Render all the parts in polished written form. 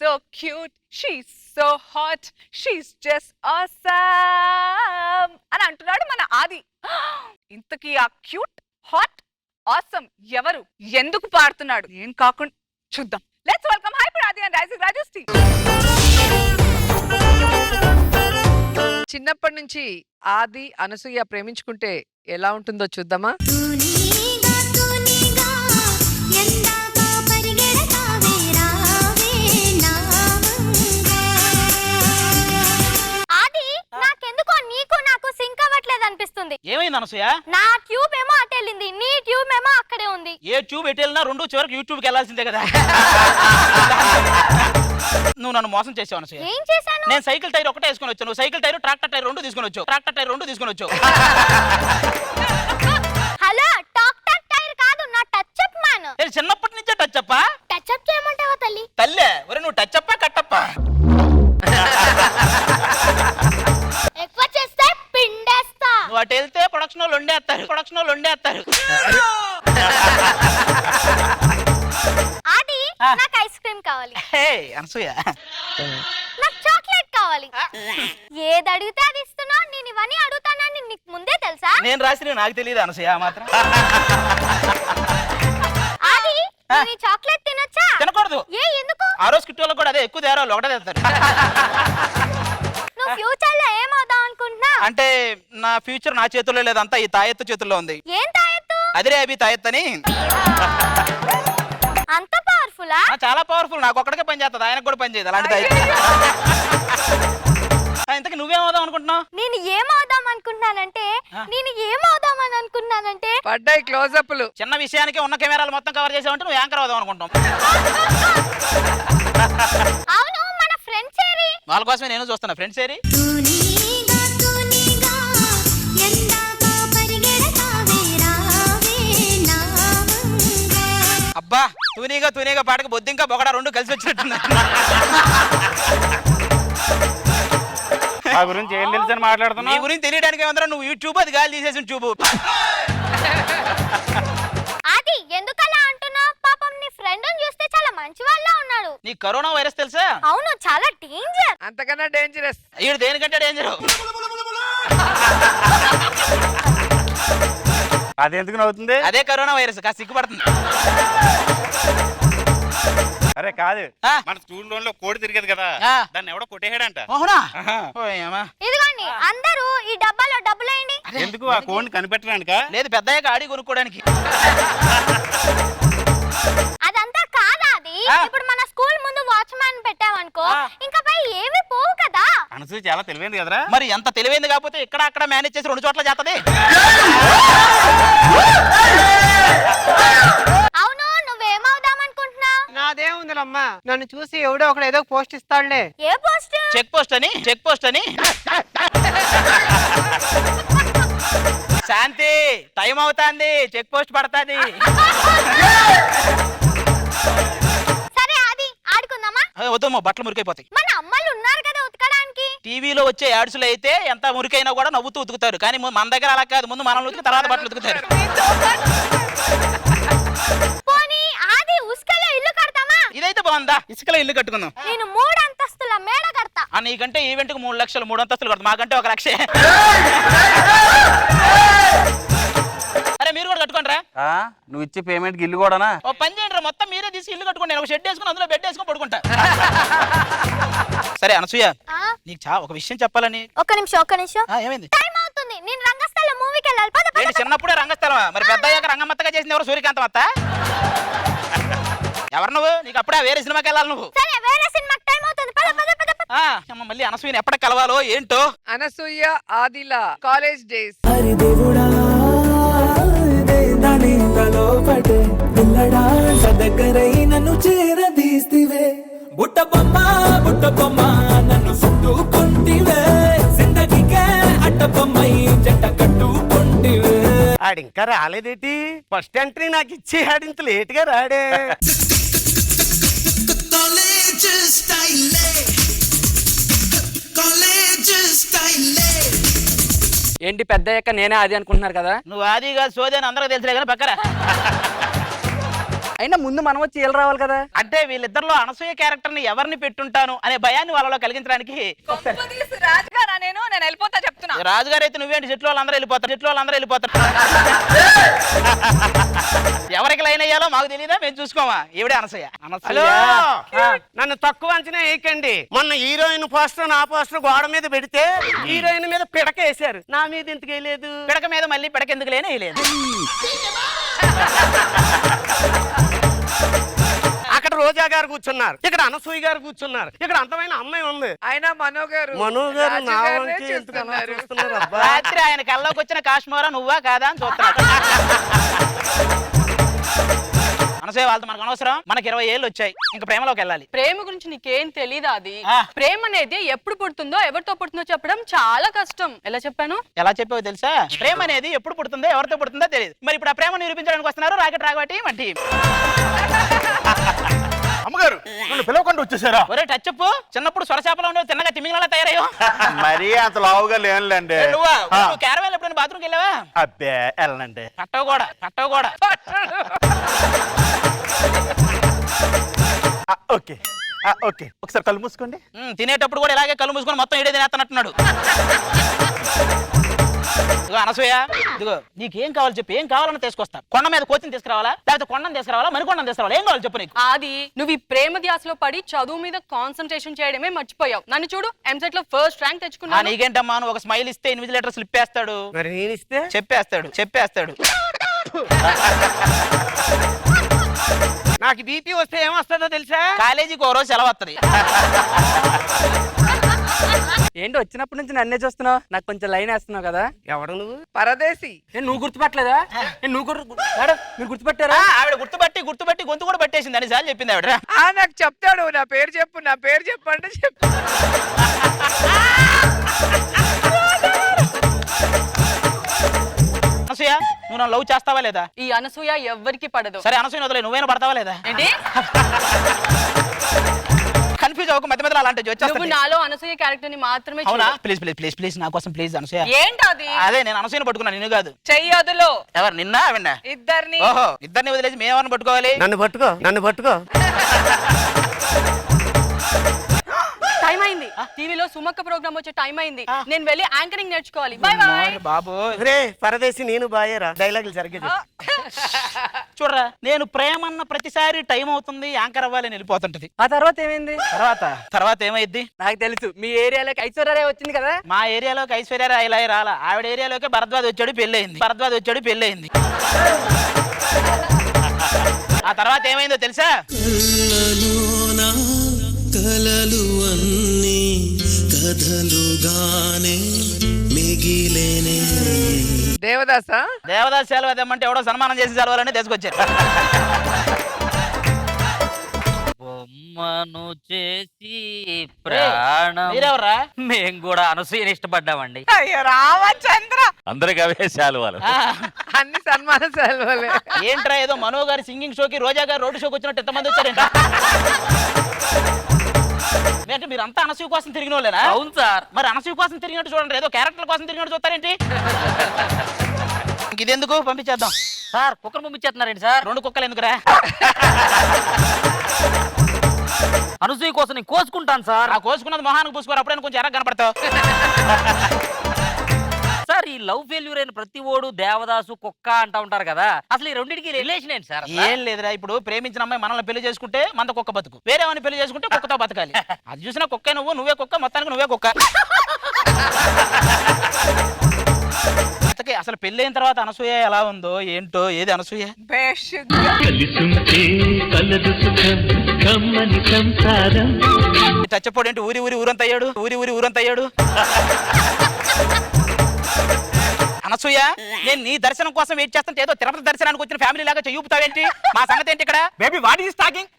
so cute, she's so hot, she's just awesome అని అంటున్నాడు మన ఆది. ఇంతకీ ఆ క్యూట్ హాట్ ఆసమ్ ఎవరు, ఎందుకు పాడుతున్నాడు, ఏం కాకుండా చూద్దాం. లెట్స్ వెల్కమ్ హైపర్ ఆది అండ్ రైజింగ్ రాజేష్ టీమ్. చిన్నప్పటి నుంచి ఆది అనసూయ ప్రేమించుకుంటే ఎలా ఉంటుందో చూద్దామా. అనిపిస్తుంది. ఏమైంది అనసూయ? నా ట్యూబ్ ఏమో అటు వెళ్ళింది, నీ ట్యూబ్ ఏమో అక్కడే ఉంది. ఏ ట్యూబ్ ఎటు వెళ్ళినా రెండు చివరికి యూట్యూబ్కి వెళ్ళాల్సిందే కదా. నువ్వు నన్ను మోసం చేసావు అనసూయ. ఏం చేశాను? నేను సైకిల్ టైర్ ఒకటే వేసుకొని వచ్చాను, నువ్వు సైకిల్ టైర్ ట్రాక్టర్ టైర్ రెండు తీసుకొని వచ్చావు. హలో, ట్రాక్టర్ టైర్ కాదు, నా టచ్ అప్ మ్యాన్. నేను చిన్నప్పటి నుంచే టచ్ అప్పా. టచ్ అప్ చేయమంటావా తల్లి? తల్లే ఒరే, నువ్వు టచ్ అప్పా కట్టప్పా? ఎక్కువ చేస్తే పిండేస్తా. నువ్వు అటు వెళ్తే ప్రొడక్షన్ వాళ్ళు వండేస్తారు. ఆది, నాకు ఐస్ క్రీమ్ కావాలి. అనసూయ, నాకు చాక్లెట్ కావాలి. ఏది అడిగితే అది ఇస్తున్నావు. నేను ఇవన్నీ అడుగుతానని నీకు ముందే తెలుసా? నేను రాసి నాకు తెలియదు అనసూయ మాత్రం. ఆది, నేను ఈ చాక్లెట్ తినొచ్చా? తినకూడదు. ఎందుకు? ఆ రోజు కిట్ వాళ్ళకి కూడా అదే ఎక్కువ తేరాలు ఒకటే తెస్తారు. నువ్వు ఫ్యూచర్ లో ఏమవుదాం అనుకుంటున్నా? అంటే నా ఫ్యూచర్ నా చేతుల్లో లేదంతా ఈ తాయెత్తు చేతుల్లో ఉంది. ఏం తాయెత్తు? అదిరే అభి తాయెత్తని. అంత పవర్ఫులా? చాలా పవర్ఫుల్. నాకు ఒక్కడికే పని చేస్తుంది, ఆయనకు కూడా పని చేయదు అలాంటి తాయెత్తు. ఇంతకీ నువ్వేమవుదాం అనుకుంటున్నావు? నేను ఏమవుదాం అనుకుంటున్నానంటే పడ్డాయి క్లోజప్లు. చిన్న విషయానికి ఉన్న కెమెరాలు మొత్తం కవర్ చేసావంటే నువ్వు యాంకర్ అవుదాం అనుకుంటాం. అవును, మన ఫ్రెండ్స్ ఏరి? వాళ్ళ కోసమే నేను చూస్తున్నా. ఫ్రెండ్స్ ఏరి? అబ్బా, తూనీగా పాటకు బొద్దింకా బొగడ రెండు కలిసి వచ్చినట్టుంది. మా గురించి ఏం తెలుసు అని మాట్లాడుతున్నా? నీ గురించి తెలియడానికి ఏమంటారా? నువ్వు యూట్యూబ్, అది గాలి తీసేసిన ట్యూబ్. అది ఎందుకలా అంటున్నావు? పాపం నీ ఫ్రెండ్ చూస్తే చాలా మంచి వాళ్ళ ఉన్నాడు. నీ కరోనా వైరస్ తెలుసా? అవును, చాలా డేంజర్. అంతకన్నా డేంజరస్. ఈడు దేనికంటే డేంజర్. అది ఎందుకు నవ్వుతుంది? అదే కరోనా వైరస్. కాస్త సిగ్గుపడుతుంది. అరే కాదు, ఆ? మన స్కూల్ లో కోడి తిరిగేది కదా, ఆ. దాన్ని ఎవడో కొట్టేహాడంట. అవునా? ఆహా. ఇదిగోండి, అందరూ ఈ డబ్బాలో డబ్బులేయండి. ఎందుకు? ఆ కోడిని కనిపెట్టడానిక? లేదు, పెద్దయ్యాక ఆడి కొనుక్కోవడానికి. అదంతా కాదా? అది ఆ. ఇప్పుడు మన స్కూల్ ముందు వాచ్మ్యాన్ పెట్టావనుకో, ఆ. ఇంకా పై ఏమి పోవు కదా. అనసూయ చాలా తెలివైంది కదరా. మరి ఎంత తెలివైంది కాకపోతే ఇక్కడ అక్కడ మేనేజ్ చేసి రెండు చోట్ల చేస్తది. అవును, నువ్వేమవుదాం అనుకుంటున్నావు? నాదేముందిలమ్మా, నన్ను చూసి ఎవడో ఒకడు ఏదో పోస్ట్ ఇస్తాడులే. ఏ పోస్ట్? చెక్ పోస్ట్ అని. శాంతి, టైం అవుతాంది, చెక్ పోస్ట్ పడతాది. సరే, అది ఆడుకుందామా? వద్దమ్మా, బట్టలు మురికైపోతాయి. మన అమ్మలు ఉన్నారు కదా ఉతకడానికి. టీవీలో వచ్చే యాడ్స్లో అయితే ఎంత మురికైనా కూడా నవ్వుతూ ఉతుకుతారు, కానీ మన దగ్గర అలా కాదు. ముందు మనం ఉతికి తర్వాత బట్టలు ఉతుకుతారు. పోనీ ఆది ఉస్కలో ఇల్లు కడతామా? ఇదైతే బాగుందా? ఇసుకలో ఇల్లు కట్టుకుందాం. నేను 3 అంతస్తుల మేడ కడతా. నీకంటే ఈవెంట్ కు 3 లక్షలు, 3 అంతస్తులు కడతాం. మాకంటే 1 లక్షే. అరే మీరు కూడా కట్టుకోండి రా. నువ్వు ఇచ్చే పేమెంట్ కి ఇల్లు కూడానా? ఓ పని చేయండి, మొత్తం మీరే తీసి ఇల్లు కట్టుకోండి. నేను ఒక షెడ్ వేసుకుని అందులో బెడ్ వేసుకొని పడుకుంటా. సరే అనసూయ, నీకు ఒక విషయం చెప్పాలని. ఒక్క నిమిషం. ఏమైంది? టైం అవుతుంది, నేను రంగస్థలం మూవీకి వెళ్ళాలి. పద పద. ఏంటి చిన్నప్పుడే రంగస్థలమా? మరి పెద్ద అయ్యాక రంగమత్తగా చేసింది ఎవరు? సూర్యకాంతం అత్త. ఎవరు నువ్వు? నీకు అప్పుడే వేరే సినిమాకి వెళ్ళాలి నువ్వు. సరే, వేరే సినిమాకి టైం అవుతుంది. పద పద పద పద. మళ్ళీ అనసూయని ఎప్పటికి కలవాలో ఏంటో. అనసూయ ఆదిలా కాలేజ్ డేస్. దగ్గరై నన్ను చేరదీస్తివే, బుట్ట బొమ్మ నన్ను చుట్టుకుంటివే, జిందగీకే అట్ట బొమ్మై జంట కట్టుకుంటివే. ఆడింకా రాలేదేటి? ఫస్ట్ ఎంట్రీ నాకు ఇచ్చి ఆడింత లేట్ గా రాడే. ఏంటి పెద్దయ్యాక నేనే అది అనుకుంటున్నారు కదా? నువ్వు ఆది కాదు, సోది అని అందరికీ తెలుసులే కానీ పక్కరా. అయినా ముందు మనం వచ్చి వీళ్ళు రావాలి కదా. అంటే వీళ్ళిద్దరిలో అనసూయ క్యారెక్టర్ ని ఎవరిని పెట్టుంటాను అనే భయాన్ని వాళ్ళలో కలిగించడానికి. రాజుగారా నేను వెళ్ళిపోతా చెప్తున్నా. రాజుగారు అయితే నువ్వేంటి, చెట్లు వాళ్ళందరూ వెళ్ళిపోతారు, చెట్లు వాళ్ళందరూ వెళ్ళిపోతారు. ఎవరికి లైన్ అయ్యాలో మాకు తెలియదా, మేము చూసుకోమా? ఈవిడే అనసూయ. హలో, నన్ను తక్కువ అంచనా వేయకండి. మొన్న హీరోయిన్ పోస్టర్ నా పోస్టర్ గోడ మీద పెడితే హీరోయిన్ మీద పిడక వేశారు, నా మీద ఎందుకు వేయలేదు? పిడక మీద మళ్ళీ పిడక ఎందుకు లేని వేయలేదు. అక్కడ రోజా గారు కూర్చున్నారు, ఇక్కడ అనసూయ గారు కూర్చున్నారు, ఇక్కడ అందమైన అమ్మాయి ఉంది. ఆయన మనో గారు మనో గారు రాజు నా గారినే వంకే ఎందుకు అలా చూస్తున్నారు. చూస్తున్నారు? అబ్బా. రాత్రి ఆయన కల్లోకి వచ్చిన కాశ్మీరా నువ్వా కాదా అని చూస్తున్నాడు. అనసూయ వాళ్ళతో మనకు అనవసరం, మనకి 20 ఏళ్ళు వచ్చాయి, ఇంకా ప్రేమలోకి వెళ్ళాలి. ప్రేమ గురించి నీకేం తెలీదా? అది ఆ. ప్రేమ అనేది ఎప్పుడు పుడుతుందో ఎవరితో పుడుతుందో చెప్పడం చాలా కష్టం. ఎలా చెప్పాను? ఎలా చెప్పావో తెలుసా? ప్రేమ అనేది ఎప్పుడు పుడుతుందో ఎవరితో పుడుతుందో తెలియదు. మరి ఇప్పుడు ఆ ప్రేమ నిరూపించడానికి వస్తున్నారు రాకెట్ రాగబట్టి మన టీం. అమ్మగారు నన్ను పిలవకుండా వచ్చేసారా? ఒరే టచ్ చెప్పు, చిన్నప్పుడు సొరచేపలో ఉండేవి తిన్నగా తిమ్మింగలా తయారయ్యో. మరీ అంత లావుగా లేనులేండి. నువ్వు క్యారవాన్ ఎప్పుడైనా బాత్రూమ్కి వెళ్ళావా? అబ్బే వెళ్ళనండి. పట్టవు కూడా. ఓకే ఓకే, ఒకసారి కళ్ళు మూసుకోండి. తినేటప్పుడు కూడా ఇలాగే కళ్ళు మూసుకొని మొత్తం ఇడే తినేస్తున్నట్టున్నాడు. ఇదిగో అనసూయ, ఇదిగో నీకేం కావాలి చెప్పు, ఏం కావాలని తీసుకొస్తా. కొండ మీద కోతిని తీసుకురావాలా, లేకపోతే కొండను తీసుకురావాలా, మరికొండను తీసుకురావాలా, ఏం కావాలి చెప్పు నీకు. అది నువ్వు ఈ ప్రేమ ధ్యాసలో పడి చదువు మీద కాన్సన్ట్రేషన్ చేయడమే మర్చిపోయావు. నన్ను చూడు, ఎంసెట్ లో ఫస్ట్ ర్యాంక్ తెచ్చుకున్నా. నీకేంటమ్మా, నువ్వు ఒక స్మైల్ ఇస్తే ఇన్విజిలేటర్ స్లిప్ వేస్తాడు, మరి నేను ఇస్తే చెప్పేస్తాడు. నాకు బీపీ వస్తే ఏమొస్తుందో తెలుసా? కాలేజీకి ఓ రోజు సెలవు వస్తుంది. ఏంటి వచ్చినప్పటి నుంచి నన్నే చూస్తున్నావు, నాకు కొంచెం లైన్ వేస్తున్నావు కదా. ఎవడు నువ్వు? పరదేశి. నువ్వు గుర్తుపట్టలేదా? మీరు గుర్తుపట్టారా? ఆవిడ గుర్తుపట్టి గొంతు కూడా పట్టేసింది అనిసార్లు చెప్పింది ఆవిడ. నాకు చెప్తాడు, నా పేరు చెప్పు అంటే చెప్పు. అనసూయ, నువ్వు నన్ను లవ్ చేస్తావా లేదా? ఈ అనసూయ ఎవ్వరికి పడదు. సరే అనసూయ వదిలే, నువ్వేనా పడతావా లేదా? ఏంటి? కన్ఫ్యూజ్ అవ్వకు, మధ్య మధ్యలో అలాంటి నువ్వు వచ్చేస్తాను. నాలో అనసూయ క్యారెక్టర్ ని మాత్రమే అవునా? చూడు. ప్లీజ్ నా కోసం ప్లీజ్ అనసూయ. ఏంటది? అదే నేను అనసూయను పట్టుకున్నాను, నిన్ను కాదు. చెయ్యొదులు ఎవరు, నిన్న ఆవిడ? ఇద్దరిని. ఓహో, ఇద్దరిని వదిలేసి మేమని పట్టుకోవాలి? నన్ను పట్టుకో. టైం అయింది. టీవీలో సుమక్క ప్రోగ్రామ్ వచ్చే టైం అయింది. నేను వెళ్ళి యాంకరింగ్ నేర్చుకోవాలి. By by. బాబు రే పరదేశి, నేను బాయేరా, డైలాగులు జరిగేది. చూడరా, నేను ప్రేమ అన్న ప్రతిసారి టైం అవుతుంది యాంకర్ అవ్వాలని వెళ్ళిపోతుంటది. ఆ తర్వాత ఏమైంది? తర్వాత ఏమైద్ది నాకు తెలుసు, మీ ఏరియాలోకి ఐశ్వర్య వచ్చింది కదా. మా ఏరియాలోకి ఐశ్వర్య ఇలా రాలా, ఆవిడ ఏరియాలోకి భరద్వాజ్ వచ్చాడు పెళ్ళయింది. ఆ తర్వాత ఏమైందో తెలుసా? కలలు అన్నీ కథలుగానే మిగిలేనే. దేవదాస్ సెలవు అదేమంటే ఎవడో సన్మానం చేసి సెలవులని తీసుకొచ్చారు. బొమ్మను చేసి ప్రాణం. మీరెవరా? మేము కూడా అనసూయని ఇష్టపడ్డామండి. అయ్యో రామచంద్ర, అందరికి అవే శాలువాలు. అన్ని సన్మాన సెలవులే. ఏంట్రా, ఏదో మనో గారి సింగింగ్ షోకి రోజా గారు రోడ్డు షోకి వచ్చినట్టు ఎంతమంది వచ్చారేంట? అంటే మీరంతా అనసూయ కోసం తిరిగిన వాళ్ళేనా? అవును సార్. మరి అనసూయ కోసం తిరిగినట్టు చూడండి, ఏదో క్యారెక్టర్ కోసం తిరిగినట్టు చూస్తారేంటి? ఇదెందుకు పంపించేద్దాం సార్. కుక్కను పంపించేస్తున్నారండి సార్. 2 కుక్కలు ఎందుకురా? అనసూయ కోసం నేను కోసుకుంటాను సార్. ఆ కోసుకున్నది మొహానికి పూసుకోరు, అప్పుడైనా కొంచెం ఎర్ర కనపడతావు. సార్, ఈ లవ్ ఫెయిల్యూర్ అయిన ప్రతి ఓడు దేవదాసు కుక్క అంటా ఉంటారు కదా, అసలు ఈ రెండింటికి రిలేషన్ ఏంటి సార్? ఏం లేదురా, ఇప్పుడు ప్రేమించిన అమ్మాయి మనల్ని పెళ్లి చేసుకుంటే మన కుక్క బతుకు, వేరే వాడిని పెళ్లి చేసుకుంటే కుక్కతో బతకాలి. అది చూసినా కుక్క నువ్వే కుక్క, మొత్తానికి నువ్వే కుక్క. అసలు పెళ్లి అయిన తర్వాత అనసూయ ఎలా ఉందో ఏంటో. ఏది అనసూయ? చచ్చపోడేంటి ఊరంత అయ్యాడు. అనసూయ, నేను నీ దర్శనం కోసం వెయిట్ చేస్తుంటే ఏదో తిరుపతి దర్శనానికి వచ్చిన ఫ్యామిలీ లాగా చూపుతావేంటి? మా సంగతి ఏంటి ఇక్కడ? Baby what is talking?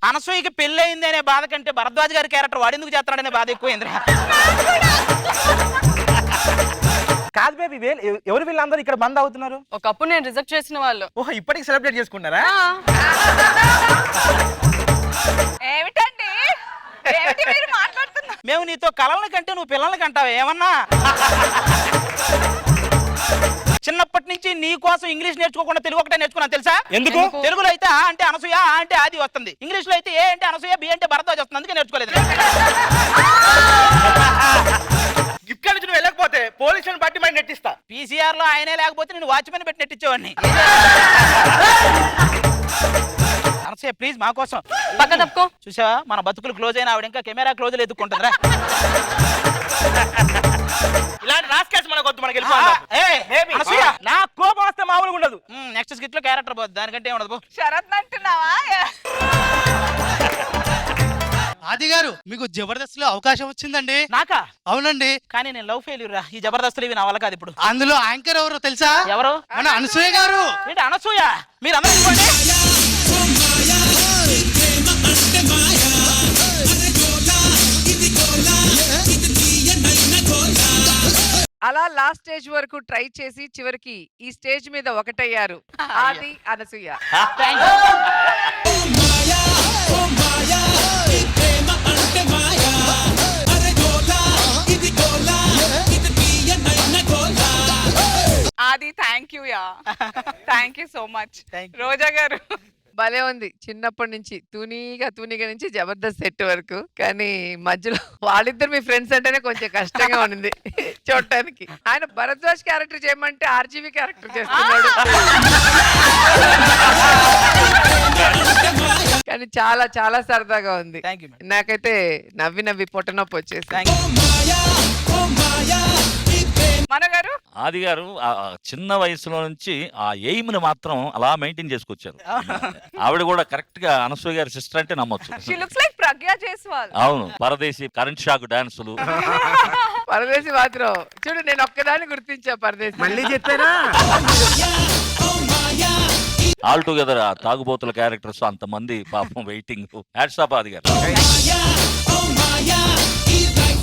అనసూయకి పెళ్లి అయింది అనే బాధ కంటే భరద్వాజ్ గారి క్యారెక్టర్ వాడెందుకు చేస్తున్నాడనే బాధ ఎక్కువైందిరా. కాదు బేబీ, ఎవరు వీళ్ళందరూ ఇక్కడ బంద్ అవుతున్నారు? ఒకప్పుడు నేను రిజెక్ట్ చేసిన వాళ్ళు. ఓహో, ఇప్పటికి సెలబ్రేట్ చేసుకున్నారా? ఏమిటండి, ఏమిటి మీరు మాట్లాడుతున్నారు? మేము నీతో కలలని కంటే నువ్వు పిల్లలకి అంటావు ఏమన్నా? చిన్నప్పటి నుంచి నీ కోసం ఇంగ్లీష్ నేర్చుకోకుండా తెలుగు ఒకటే నేర్చుకున్నాను తెలుసా? ఎందుకు? తెలుగులో అయితే ఆ అంటే అనసూయ, ఆ అంటే ఆది వస్తుంది. ఇంగ్లీష్ లో అయితే ఏ అంటే అనసూయ, బి అంటే భరద్వాజ్ వస్తుంది. అందుకే నేర్చుకోలేదు. ఇక్కడ నుంచి నువ్వు వెళ్ళకపోతే పోలీసులను బట్టి మరి నెట్టిస్తా. పీసీఆర్ లో ఆయనే లేకపోతే నేను వాచ్మెన్ పెట్టి నెట్టించేవాడిని. అనసూయ ప్లీజ్ మా కోసం. పక్క తప్పుకో. చూసావా మన బతుకులు క్లోజ్ అయినా ఆవిడ ఇంకా కెమెరా క్లోజ్ ఎత్తుకుంటుందిరా. ఇలాంటి రాస్కెల్స్ మనకు వద్దు, మనకి అనసూయ నా కోపం వస్తే మామూలుగా ఉండదు. నెక్స్ట్ స్కిట్ లో క్యారెక్టర్ పోద్ది, దానికంటే ఉండదు పో. శరత్ అంటున్నావా? ఆది గారు మీకు జబర్దస్త్ లో అవకాశం వచ్చిందండి. నాకా? అవునండి. కానీ నేను లవ్ ఫెయిల్యూర్ రా. ఈ జబర్దస్తులు ఇవి నా వల్ల కాదు ఇప్పుడు. అందులో యాంకర్ ఎవరో తెలుసా? ఎవరు? మన అనసూయ గారు. ఏంటి అనసూయ? మీరు అందరూ ఇవ్వండి. అలా లాస్ట్ స్టేజ్ వరకు ట్రై చేసి చివరికి ఈ స్టేజ్ మీద ఒకటయ్యారు ఆది అనసూయ. Thank you. ఆది thank you yeah, thank you so much. Thank you. రోజా గారు భలే ఉంది. చిన్నప్పటి నుంచి తూనీగా నుంచి జబర్దస్త్ సెట్ వరకు. కానీ మధ్యలో వాళ్ళిద్దరు మీ ఫ్రెండ్స్ అంటేనే కొంచెం కష్టంగా ఉంది చూడటానికి. ఆయన భరద్వాజ్ క్యారెక్టర్ చేయమంటే ఆర్జీవి క్యారెక్టర్ చేస్తున్నాడు. కానీ చాలా చాలా సరదాగా ఉంది. Thank you, madam. నాకైతే నవ్వి పొట్టనొప్పి వచ్చేసి. Thank you. మన గారు ఆది గారు చిన్న వయసులో నుంచి ఆ ఎయిమ్ ని మాత్రం అలా మెయింటైన్ చేసుకొచ్చారు. ఆవిడ కూడా కరెక్ట్ గా అనసూయ గారి సిస్టర్ అంటే నమ్మొచ్చు. షీ లుక్స్ లైక్ ప్రజ్ఞా జైస్వాల్. అవును, పరదేశీ కరెంట్ షాక్ డాన్సులు. పరదేశి మాత్రం చూడు, నేను ఒక్కదాన్ని గుర్తించా పరదేశి. మళ్ళీ చెప్పారా? ఆల్ టుగెదర్ ఆ తాగుబోతుల క్యారెక్టర్స్ అంతమంది పాపం వెయిటింగ్. హ్యాట్స్ ఆఫ్ ఆది గారు.